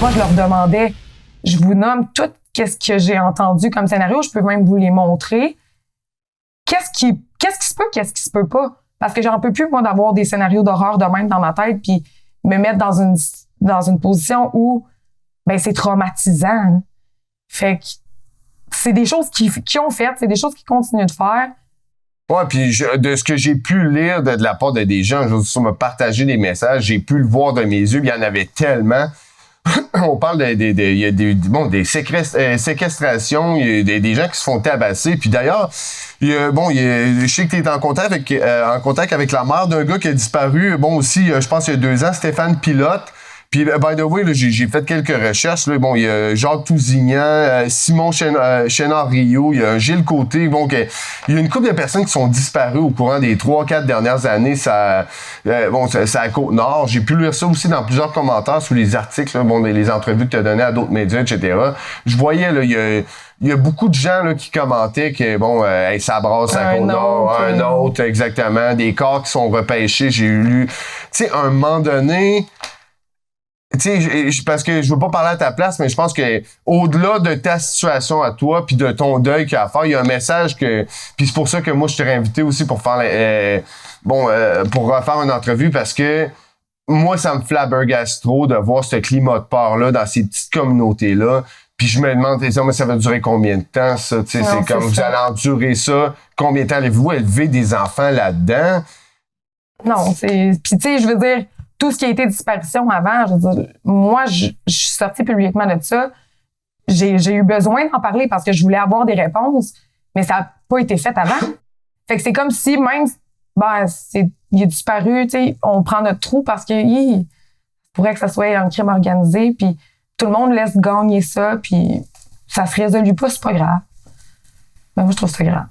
Moi, je leur demandais, je vous nomme tout ce que j'ai entendu comme scénario, je peux même vous les montrer. Qu'est-ce qui se peut, qu'est-ce qui se peut pas? Parce que j'en peux plus, moi, d'avoir des scénarios d'horreur de même dans ma tête puis me mettre dans une position où, ben, c'est traumatisant. Hein. Fait que c'est des choses qui ont fait, c'est des choses qu'ils continuent de faire. Ouais, puis de ce que j'ai pu lire de la part de des gens, je me partager des messages, j'ai pu le voir de mes yeux, il y en avait tellement. On parle il y a des séquestrations, il y a des gens qui se font tabasser. Puis d'ailleurs, je sais que tu es en contact avec la mère d'un gars qui a disparu. Bon, aussi, je pense il y a 2 ans, Stéphane Pilote. Puis, by the way, là, j'ai fait quelques recherches. Là. Bon, il y a Jacques Tousignan, Simon Chénard-Rio, il y a Gilles Côté. Bon, il y a une couple de personnes qui sont disparues au courant des 3-4 dernières années. C'est à Côte-Nord. J'ai pu lire ça aussi dans plusieurs commentaires sous les articles, là, les entrevues que tu as données à d'autres médias, etc. Je voyais, là, il y a beaucoup de gens là, qui commentaient que, ça brasse à Côte-Nord, un autre, exactement. Des corps qui sont repêchés. J'ai lu... Tu sais, à un moment donné... Tu sais, parce que je veux pas parler à ta place, mais je pense que au-delà de ta situation à toi puis de ton deuil qu'il y a à faire, il y a un message puis c'est pour ça que moi je t'ai réinvité aussi pour faire pour refaire une entrevue parce que moi ça me flabbergasse trop de voir ce climat de peur-là dans ces petites communautés-là. Puis je me demande, mais ça va durer combien de temps, ça? Tu sais, c'est comme vous allez endurer ça. Combien de temps allez-vous élever des enfants là-dedans? Non, c'est. Puis tu sais, je veux dire, tout ce qui a été disparition avant, je veux dire, moi, je suis sortie publiquement de ça. J'ai eu besoin d'en parler parce que je voulais avoir des réponses, mais ça n'a pas été fait avant. Fait que c'est comme si même, il est disparu, tu sais, on prend notre trou parce que pourrait que ça soit un crime organisé, puis tout le monde laisse gagner ça, puis ça se résolue pas, c'est pas grave. Mais moi, je trouve ça grave.